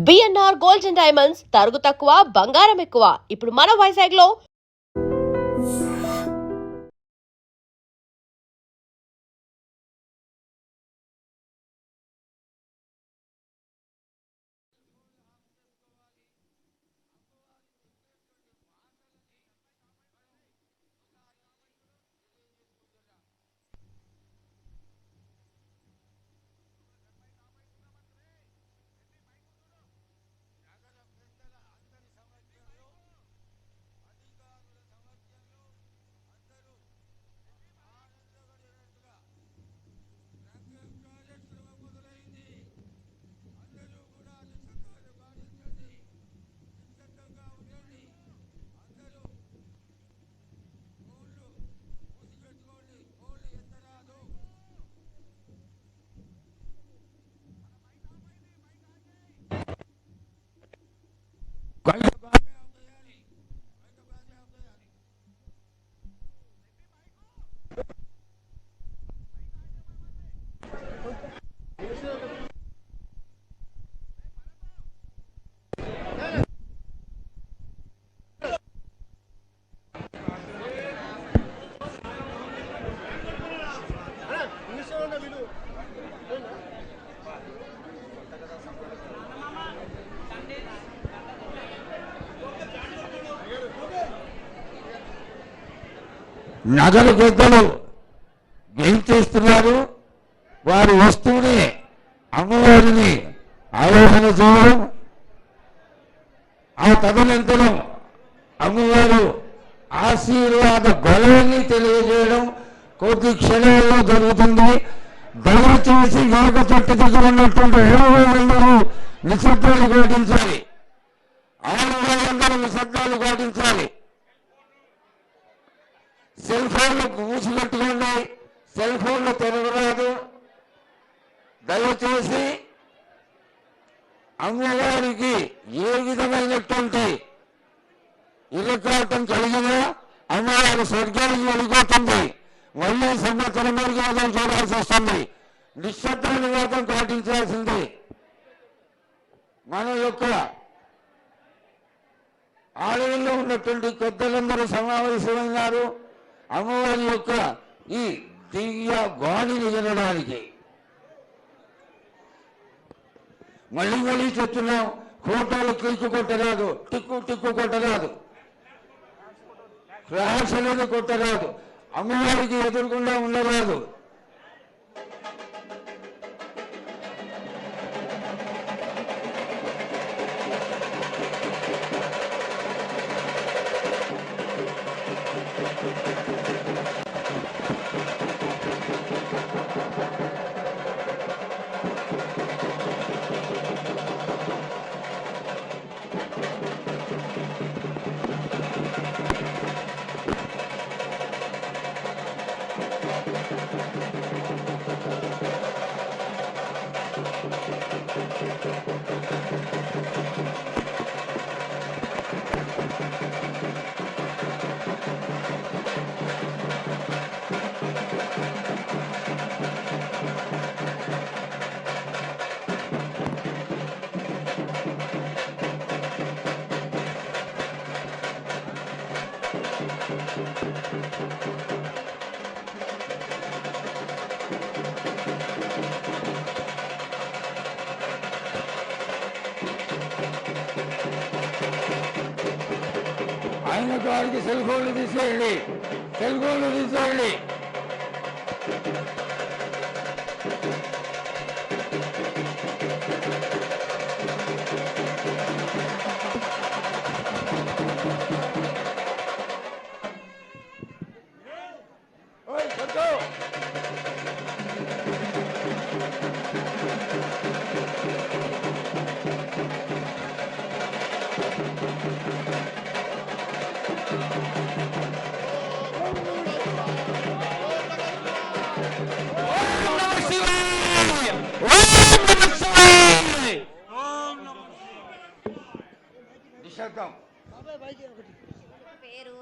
BNR gold and diamonds తరుగు తక్కువ బంగారం ఎక్కువ. ఇప్పుడు మన వైజాగ్ లో నగర పెద్దలు గెలిచేస్తున్నారు. వారు వస్తూనే అమ్మవారిని ఆరోహణ చేయడం, ఆ తదనంతరం అమ్మవారు ఆశీర్వాద గొడవని తెలియజేయడం కొద్ది క్షణాల్లో జరుగుతుంది. దయచేసి యోగ చెట్టు దగ్గర ఉన్నటువంటి 20,000 నిశ్శబ్దాలు పాటించాలి. 600 నిశ్శబ్దాలు పాటించాలి. సెల్ ఫోన్లు మూసిపెట్టుకోండి. సెల్ ఫోన్లు తెరవరాదు. దయచేసి అమ్మవారికి ఏ విధమైనటువంటి ఇరకాటం కలిగినా అమ్మవారి స్వర్గానికి వెళ్ళిపోతుంది. మళ్ళీ సంవత్సరం మార్గం చూడాల్సి వస్తుంది. నిశ్శబ్దాన్ని మాత్రం పాటించాల్సింది. మన యొక్క ఆలయంలో ఉన్నటువంటి పెద్దలందరూ సమావేశమైనారు అమ్మవారి యొక్క ఈ దివ్య వాణిని వినడానికి. మళ్ళీ చెప్తున్నాం, ఫోటోలు క్లిక్కు కొట్టరాదు, టిక్కు కొట్టరాదు, ఫ్లాష్ అనేది కొట్టరాదు, అమ్మవారికి ఎదురుకుండా ఉండరాదు. ఆయన గారికి సెల్ ఫోన్లు తీసేయండి. నిశ్శబ్దం. పేరు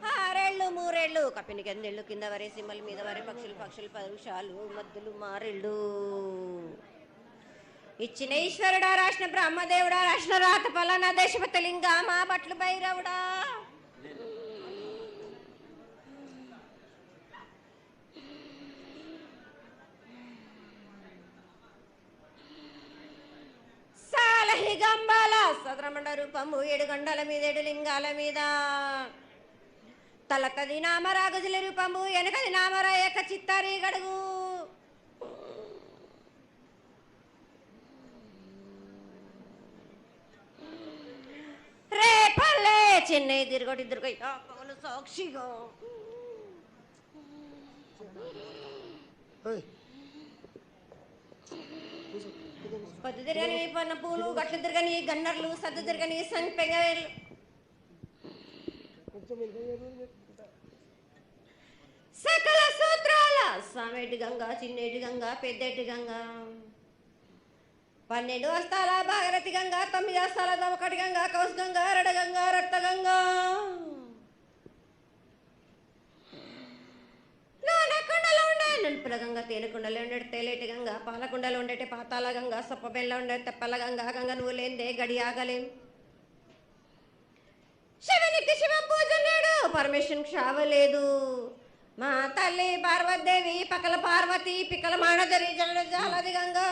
హరే రెండేళ్ళు మూరేళ్ళు కప్పిని గందెళ్ళు కింద వరే సింహల మీద వరే పక్షులు పరుషాలు మద్దులు మారెళ్ళు ఇచ్చిన ఈశ్వరుడా రాసిన బ్రహ్మదేవుడా రాసిన రాత పలానా దేశపతి లింగా మా బట్లు భైరవుడా సాలహి గంబాల సద్రమండ రూపము 7 గండల మీద 7 లింగాల మీద తలకది నామరాగజుల రూపము వెనకది నామర ఏక చిత్తారి గడుగు రేపల్లే చెన్నై తిరుగొట్టి పగలు సాక్షిగా పొద్దు తిరగని పన్న పూలు గట్లు తిరగని గన్నర్లు సద్దు తిరగని సంపెంగవేలు సకల సూత్రాల సామేటి గంగా చిన్నేటి గంగా పెద్దేటి గంగా 12 హస్తాల భాగరథి గంగా 9 హస్తాల దవకటి గంగా కౌశ గంగా రడ గంగా రక్త గంగా నానకుండలో ఉండే నలుపుల గంగా తేలుకుండలో ఉండే తేలేటి గంగా పాలకుండలో ఉండేటి పాతాల గంగా సొప్పబెల్ల ఉండే తెప్పల గంగా గంగ నువ్వు లేందే గడి ఆగలేం శివునికి శివ పూజ నేడు పరమేశ్వరునికి క్షావలేదు మా తల్లి పార్వతీదేవి పకల పార్వతి పికల మానదరి జల జాలది గంగా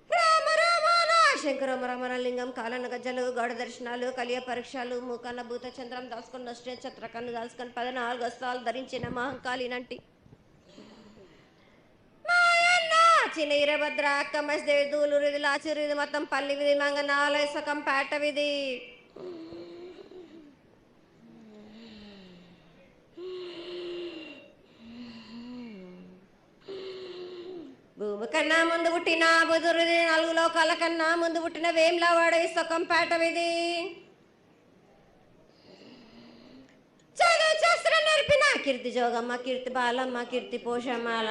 రామ రామాన శంకర రమణలింగం కాలన గజ్జలు గౌడ దర్శనాలు కలియ పరీక్షలు మూకన్న భూత చంద్రం దాసుకొని నష్ట చత్రకన్ను దాసుకొని 14 హస్తాలు ధరించిన మహంకాళినంటి చిన్న ఈరభద్ర అక్క మసిదేవి దూలూరు ఇది లాచూరు ఇది మొత్తం పల్లి విధి మంగనాలయ సకం పేట విధి భూమి కన్నా ముందు పుట్టిన బుధురుది 4 లోకాల కన్నా ముందు పుట్టిన వేమ్లవాడ సకం పేట విధి చదువు శాస్త్రం నేర్పిన కీర్తి జోగమ్మ కీర్తి బాలమ్మ కీర్తి పోషమాల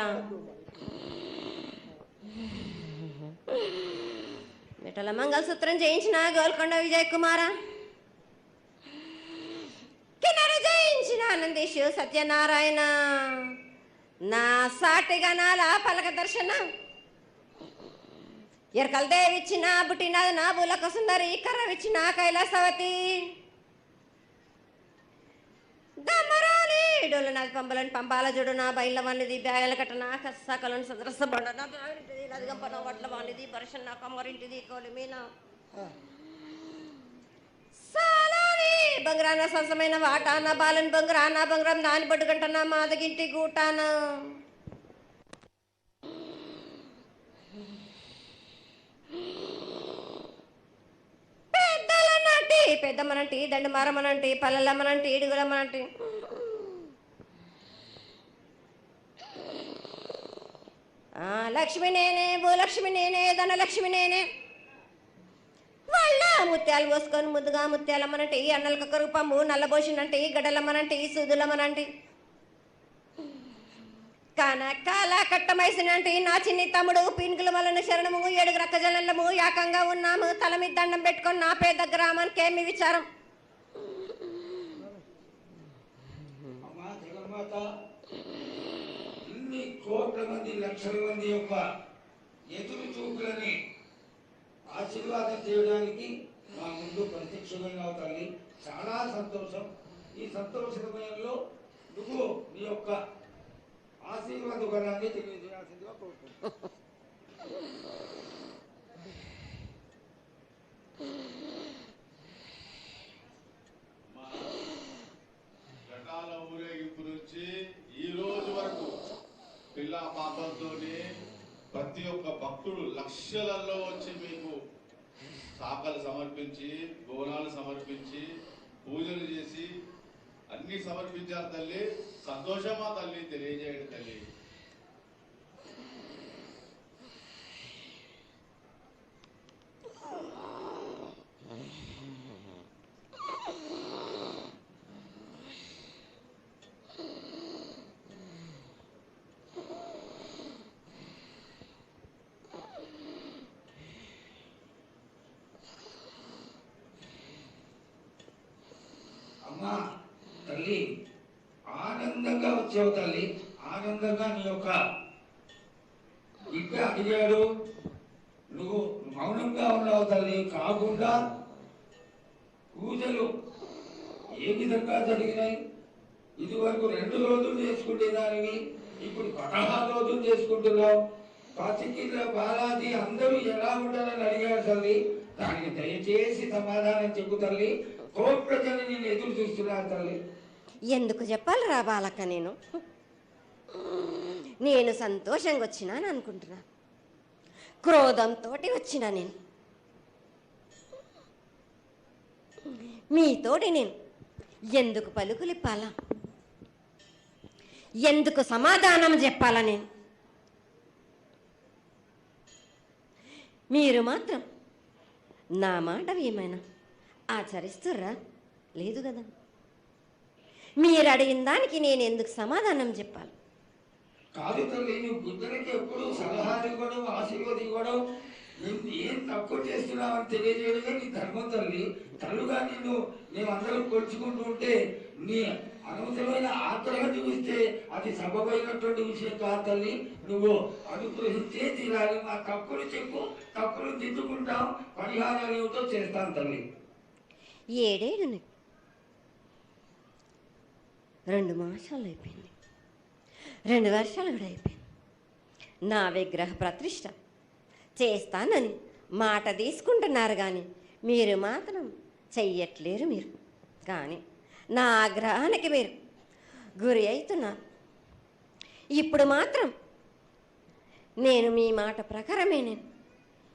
మెటల మంగళసూత్రం చేయించిన గోల్కొండ విజయ్ కుమార కిన్నెర జయించిన ఆనందేశు సత్యనారాయణ నా సాటిగా నాల పలక దర్శన ఎరకల దేవిచ్చిన బుట్టినది నా బులక సుందరి కర్రవిచ్చిన కైలాసవతి దమ్మరాని డోలనాథ్ పంబలని పంపాల జుడు నా బయల వానిది బ్యాగల కట్ట నా కసకలను సదరస బండ నా బ్యాగలింటిది లదిగంపన వడ్ల వానిది బర్షన్ నా కమ్మరింటిది కోలిమీన సాలాని బంగ్రాన సరసమైన వాటాన బాలన్ బంగ్రాన బంగ్రం దాని బొడ్డు గంటన మాదగింటి గూటాన పెద్దలనంటి పెద్దమ్మనంటి దండమారమ్మనంటి పల్లెలమ్మనంటి ఇడుగులమ్మనంటి లక్ష్మి నేనే భూలక్ష్మి నేనే ధనలక్ష్మి నేనే వాళ్ళ ముత్యాలు పోసుకొని ముద్దుగా ముత్యాలమ్మనంటి అన్నలకొక రూపము నల్లబోసినంటి గడలమ్మనంటి సూదులమ్మనంటి కనకాల కట్టమైసినంటి నా చిన్ని తమ్ముడు పీనుగుల వలన శరణము 7 రక్కజలము ఏకంగా ఉన్నాము తల మీద దండం పెట్టుకొని నా పేద గ్రామానికి ఏమి విచారం ఇన్ని కోట్ల మంది లక్షల మంది యొక్క ఎదురు చూపులని ఆశీర్వాదం చేయడానికి మా ముందు ప్రత్యక్షంగా తల్లి చాలా సంతోషం. ఈ సంతోష సమయంలో నువ్వు నీ యొక్క ఆశీర్వాద బలాన్ని తెలియజేయాల్సిందిగా కోరుకుంటున్నాను. ఘటాల ఊరేగింపు నుంచి ఈ రోజు వరకు పిల్ల పాపంతోనే ప్రతి ఒక్క భక్తుడు లక్షలలో వచ్చి మీకు శాఖలు సమర్పించి బోనాలు సమర్పించి పూజలు చేసి అన్ని సమర్పించారు తల్లి. సంతోషమా తల్లి, తెలియజేయండి తల్లి. అమ్మా తల్లి ఆనందంగా వచ్చావు తల్లి, ఆనందంగా నీ యొక్క బిడ్డ అడిగాడు, నువ్వు మౌనంగా ఉన్నావు తల్లి. కాకుండా పూజలు ఏ విధంగా జరిగినాయి? ఇదివరకు 2 రోజులు చేసుకునేదానివి, ఇప్పుడు 16 రోజులు చేసుకుంటున్నావు. పసికిళ్ళ బాలాజీ అందరూ ఎలా ఉంటారని అడిగారు తల్లి. దానికి దయచేసి సమాధానం చెప్పు తల్లి. కోటి ప్రజలు నేను ఎదురు చూస్తున్నారు తల్లి. ఎందుకు చెప్పాలిరా బాలక్క? నేను సంతోషంగా వచ్చినాను అనుకుంటున్నా, క్రోధంతో వచ్చినా నేను మీతోటి నేను ఎందుకు పలుకులిప్పాలా, ఎందుకు సమాధానం చెప్పాలా? నేను మీరు మాత్రం నా మాట ఏమైనా ఆచరిస్తుర్రా? లేదు కదా. మీరు అడిగిన దానికి నేను ఎందుకు సమాధానం చెప్పాలి? కాదు తల్లి, నువ్వు బుద్ధునికి ఎప్పుడు సలహాలు ఇవ్వడం, ఆశీర్వాదం ఇవ్వడం, నువ్వు ఏం తక్కువ చేస్తున్నావని తెలియజేయడమే నీ ధర్మం తల్లి. తల్లుగా మేమందరం కొలుచుకుంటూ ఉంటే నీ అనవసరమైన ఆగ్రహం చూపిస్తే అది సబబైనటువంటి విషయం కాదు తల్లి. నువ్వు అనుగ్రహించే తీరాలి. మా తప్పులు చెప్పు, తప్పులు దిద్దుకుంటాం, పరిహారాలు ఏమిటో చేస్తాను తల్లి. 7 ఏళ్ళు 2 మాసాలు అయిపోయింది, 2 వర్షాలు కూడా అయిపోయింది. నా విగ్రహ ప్రతిష్ట చేస్తానని మాట తీసుకుంటున్నారు కానీ మీరు మాత్రం చెయ్యట్లేరు. మీరు కానీ నా ఆగ్రహానికి మీరు గురి అవుతున్నారు. ఇప్పుడు మాత్రం నేను మీ మాట ప్రకారమే నేను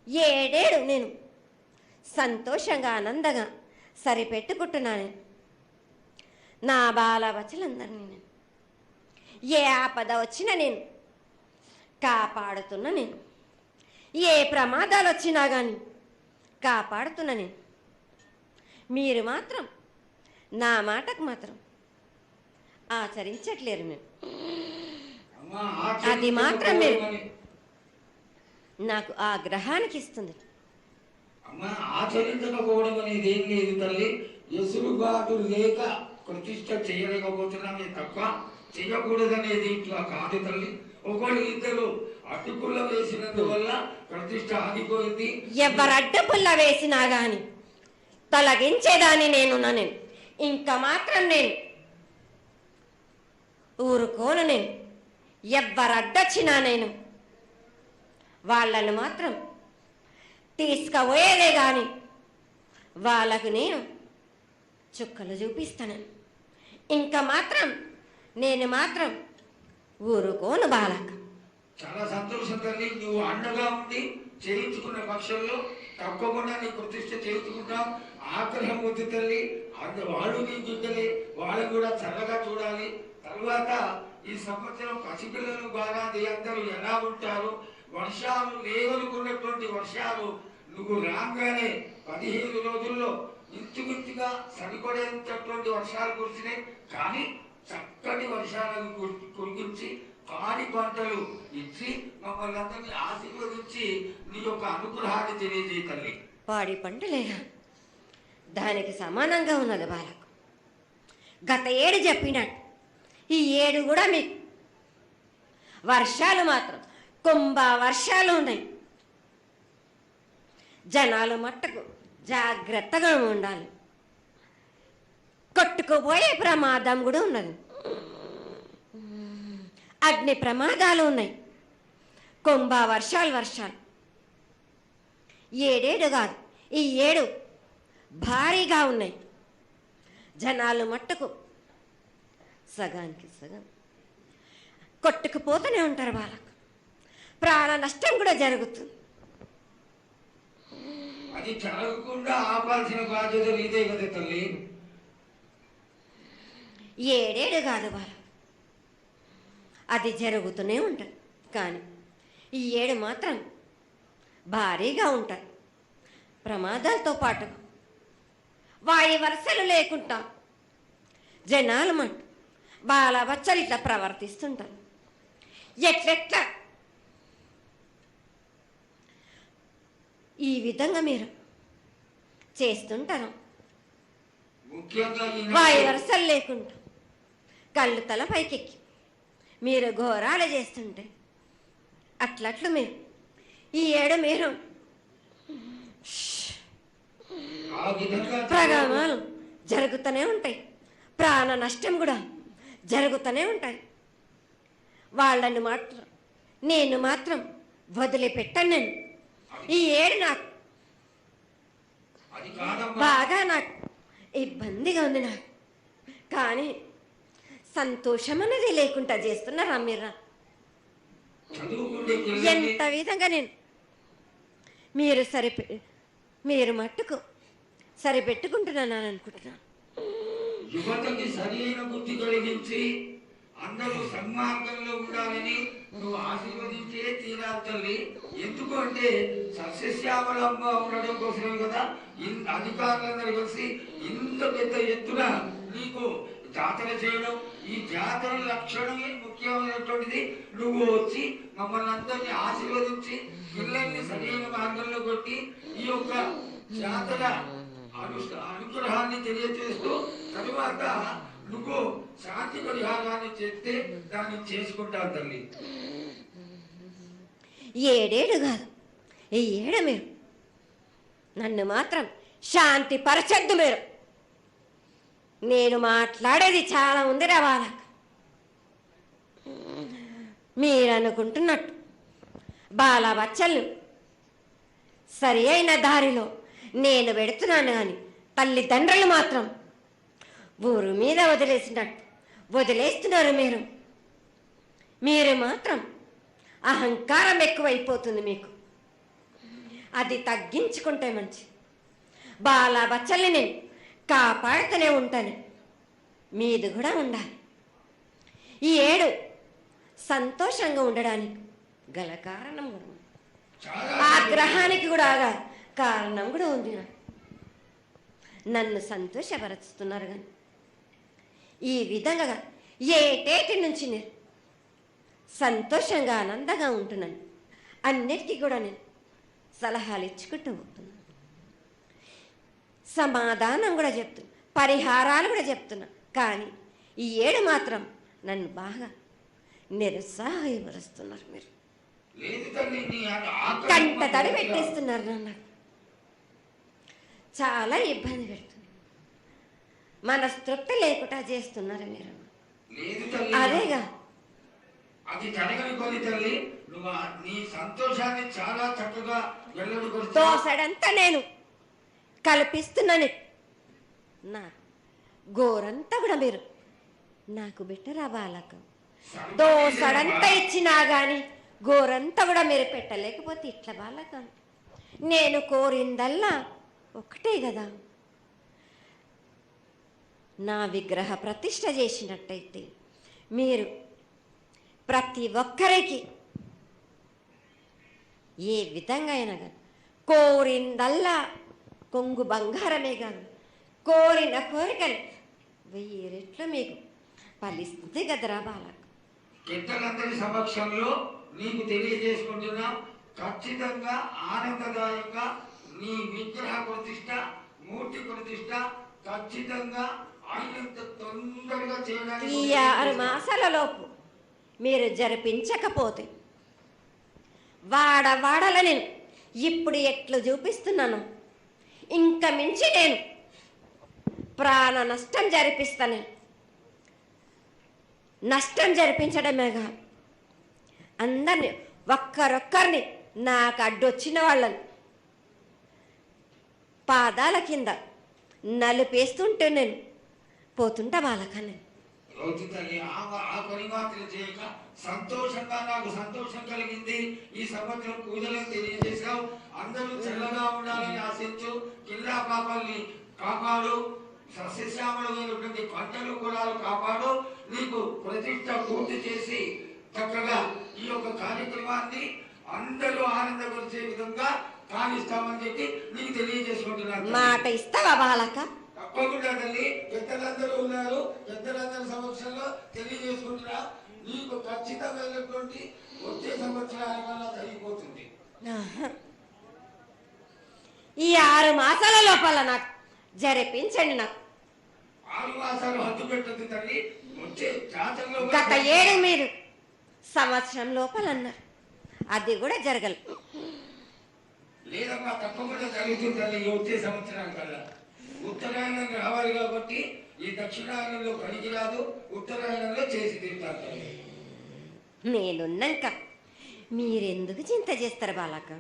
7 ఏళ్ళు నేను సంతోషంగా ఆనందంగా సరిపెట్టుకుంటున్నాను. నా బాలవచలందరినీ నేను ఏ ఆపద వచ్చినా నేను కాపాడుతున్నా. నేను ఏ ప్రమాదాలు వచ్చినా కానీ కాపాడుతున్నా. నేను మీరు మాత్రం నా మాటకు మాత్రం ఆచరించట్లేరు. మీరు అది మాత్రం మీరు నాకు ఆ గ్రహానికి ఇస్తుంది. అమ్మా, ఆచరించకపోవడం అనేది ఏం లేదు తల్లి. ఎసురుబాటు లేక ప్రతిష్ట చేయలేకపోతున్నామే తప్ప చేయకూడదనేది ఇట్లా కాదు తల్లి. ఒకళ్ళు ఇద్దరు అడ్డుపుల్ల వేసినందువల్ల ప్రతిష్ట ఆగిపోయింది. ఎవరు అడ్డుపుల్ల వేసినా గాని తొలగించేదాన్ని నేను ఇంకా మాత్రం నేను ఊరుకోను. నేను ఎవరు అడ్డొచ్చినా నేను వాళ్ళను మాత్రం తీసుకుపోయేదే కానీ వాళ్ళకు నేను చుక్కలు చూపిస్తాను. ఇంకా మాత్రం నేను మాత్రం ఊరుకోను బాలక. చాలా సంతోషం తల్లి. నువ్వు అండగా ఉండి చేయించుకున్న పక్షంలో తప్పకుండా నీ ప్రతిష్ట చేయించుకుంటాం. ఆగ్రహం వద్దు తల్లి. వాళ్ళు నీ బిడ్డలే, వాళ్ళు కూడా చల్లగా చూడాలి. తర్వాత ఈ సంవత్సరం పసిపిల్లలు బాగా అందరూ ఎలా ఉంటారు? వర్షాలు లేవనుకున్నటువంటి వర్షాలు నువ్వు రాగానే 15 రోజుల్లో ఇంచుమించుగా సరిపడేటటువంటి వర్షాలు కురిసినాయి. కానీ చక్కటి వర్షాలను కురిపించి పాడి పంటలు ఇచ్చి మమ్మల్ని అందరినీ ఆశీర్వదించి నీ యొక్క అనుగ్రహాన్ని తెలియజేయ తల్లి. పాడి పంటలేగా దానికి సమానంగా ఉన్నది బాలకు. గత 7 చెప్పినట్టు ఈ 7 కూడా మీకు వర్షాలు మాత్రం కుంభ వర్షాలు ఉన్నాయి. జనాలు మట్టుకు జాగ్రత్తగా ఉండాలి. కొట్టుకుపోయే ప్రమాదం కూడా ఉన్నది. అగ్ని ప్రమాదాలు ఉన్నాయి. కుంభ వర్షాలు 7 కాదు, ఈ 7 భారీగా ఉన్నాయి. జనాలు మట్టుకు సగానికి సగం కొట్టుకుపోతూనే ఉంటారు. వాళ్ళకు ప్రాణ నష్టం కూడా జరుగుతుంది. అది జరగకుండా ఆపాల్సిన బాధ్యత నీదే కదా తల్లి. 7 కాదు వాళ్ళ, అది జరుగుతూనే ఉంటుంది. కానీ ఈ 7 మాత్రం భారీగా ఉంటాయి. ప్రమాదాలతో పాటు వాయు వరుసలు లేకుండా జనాలు మటు బాలబచ్చలు ఇట్లా ప్రవర్తిస్తుంటారు. ఎట్లెట్లా ఈ విధంగా మీరు చేస్తుంటారు. ముఖ్యంగా వాయి వరసలు లేకుండా కళ్ళు తల పైకెక్కి మీరు ఘోరాలు చేస్తుంటే అట్లట్లు మీరు ఈ ఏడు మీరు ఆ విధంగా ప్రగామాలు జరుగుతూనే ఉంటాయి, ప్రాణ నష్టం కూడా జరుగుతూనే ఉంటాయి. వాళ్ళని మాత్రం నేను మాత్రం వదిలిపెట్టాను. నేను ఈ ఏడు నాకు అది కాదమ్మా. బాగా నాకు ఇబ్బందిగా ఉంది నాకు, కానీ సంతోషం అనేది లేకుండా చేస్తున్నారా మీరా? చదువుకుంటే పిల్లల్ని ఎంత విధంగా నేను మీరు మట్టుకు సరిపెట్టుకుంటున్నాను అనుకుంటున్నాను. యువతకి సరైన బుద్ధి కలిగించి అందరూ సన్మార్గంలో ఉండాలని నువ్వు ఆశీర్వదించే తీరాలి తల్లి. ఎందుకు అంటే సస్యశ్యామలంగా ఉండడం కోసమే కదా అధికారులందరూ కలిసి ఇంత పెద్ద ఎత్తున నీకు జాతర చేయడం. ఈ జాతర లక్షణమే ముఖ్యమైనటువంటిది. నువ్వు వచ్చి మమ్మల్ని అందరినీ ఆశీర్వదించి పిల్లల్ని సరైన మార్గంలో కొట్టి ఈ యొక్క జాతర అనుగ్రహాన్ని తెలియజేస్తూ తరువాత నువ్వు శాంతి పరిహారాన్ని చేస్తే దాన్ని చేసుకుంటావు తల్లి. ఏడేడు కాదు, ఈ ఏడు మీరు నన్ను మాత్రం శాంతి పరచద్దు. నేను మాట్లాడేది చాలా ఉందిరా వాళ్ళకు. మీరు అనుకుంటున్నట్టు బాలబచ్చలను సరి అయిన దారిలో నేను పెడుతున్నాను, కానీ తల్లిదండ్రులు మాత్రం ఊరు మీద వదిలేస్తున్నారు. మీరు మాత్రం అహంకారం ఎక్కువైపోతుంది మీకు. అది తగ్గించుకుంటే మంచి. బాలబచ్చల్ని నేను కాపాడుతూనే ఉంటాను, మీది కూడా ఉండాలి. ఈ ఏడు సంతోషంగా ఉండడానికి గల కారణం కూడా ఉంది. ఆగ్రహానికి కూడా కారణం కూడా ఉంది. నన్ను సంతోషపరుస్తున్నారు, కానీ ఈ విధంగా ఏటేటి నుంచి నేను సంతోషంగా ఆనందంగా ఉంటున్నాను. అన్నిటికీ కూడా నేను సలహాలు ఇచ్చుకుంటూ పోతున్నాను, సమాధానం కూడా చెప్తున్నా, పరిహారాలు కూడా చెప్తున్నా. కానీ ఈ ఏడు మాత్రం నన్ను బాగా నిరుత్సాహపరుస్తున్నారు. మీరు కంట తడి పెట్టేస్తున్నారు, నన్ను చాలా ఇబ్బంది పెడుతున్నారు, మనస్తృప్తి లేకుండా చేస్తున్నారు మీరు. అదేగా అది జరగని పని తల్లి. నువ్వు నీ సంతోషాన్ని చాలా చక్కగా దోసడంతా నేను కల్పిస్తున్నాను. నా గోరంతా కూడా మీరు నాకు బెట్టరా బాలక. దోసడంతా ఇచ్చినా గాని గోరంతా కూడా మీరు పెట్టలేకపోతే ఇట్లా బాలక. నేను కోరిందల్లా ఒకటే కదా, నా విగ్రహ ప్రతిష్ఠ చేసినట్టయితే మీరు ప్రతి ఒక్కరికి ఏ విధంగా అయినా కానీ కోరిందల్లా కొంగు బంగారమే కాదు, కోరిన కోరికలు 1000 రెట్లు మీకు ఫలిస్తుంది కదరా బాలక. పెద్దలందరి సమక్షంలో నీకు తెలియజేసుకుంటున్నా, ఖచ్చితంగా ఆనందదాయంగా నీ విగ్రహ ప్రతిష్ట, మూర్తి ప్రతిష్ట ఖచ్చితంగా అయినంత తొందరగా చేయడానికి. ఈ 6 మాసాల లోపు మీరు జరిపించకపోతే వాడవాడల నేను ఇప్పుడు ఎట్లు చూపిస్తున్నాను, ఇంకా మించి నేను ప్రాణ నష్టం జరిపిస్తాను. నష్టం జరిపించడమేగా, అందరినీ ఒక్కరొక్కరిని నాకు అడ్డొచ్చిన వాళ్ళని పాదాల కింద నలిపేస్తుంటే నేను పోతుంటా వాళ్ళకని. ఆ పని మాత్రం చేయక సంతోషంగా నాకు సంతోషం కలిగింది. ఈ సంవత్సరం పూజలను తెలియజేశావు. అందరూ చల్లగా ఉండాలని ఆశించు. కిల్లా పాపాలని కాపాడు, సస్యశ్యామలమైనటువంటి పంటలు పొలాలు కాపాడు. నీకు ప్రతిష్ట పూర్తి చేసి చక్కగా ఈ యొక్క కార్యక్రమాన్ని అందరూ ఆనందపరిచే విధంగా కానిస్తామని చెప్పి నీకు తెలియజేసుకుంటున్నాను. మాట ఇస్తావా బాలక? తప్పకుండా తల్లి. పెద్దలందరూ ఉన్నారు, పెద్దలందరి సమక్షంలో తెలియజేసుకుంటున్నా. నీకు ఖచ్చితమైనటువంటి వచ్చే సంవత్సరాల జరిగిపోతుంది. ఈ 6 మాసాల లోపల నాకు జరిపించండి. నాకు 6 మాసాలు హద్దు పెట్టదు తల్లి. వచ్చే జాతరలో గత ఏడు మీరు సంవత్సరం లోపలన్నారు, అది కూడా జరగలేదు. లేదమ్మా, తప్పకుండా జరుగుతుంది తల్లి. వచ్చే సంవత్సరం కల్లా ఉత్తరాయణం రావాలి కాబట్టి ఈ దక్షిణాయనంలో పనికి రాదు, ఉత్తరాయణంలో చేసి తింటారు తల్లి. నేనున్నాక మీరెందుకు చింత చేస్తారు బాలక?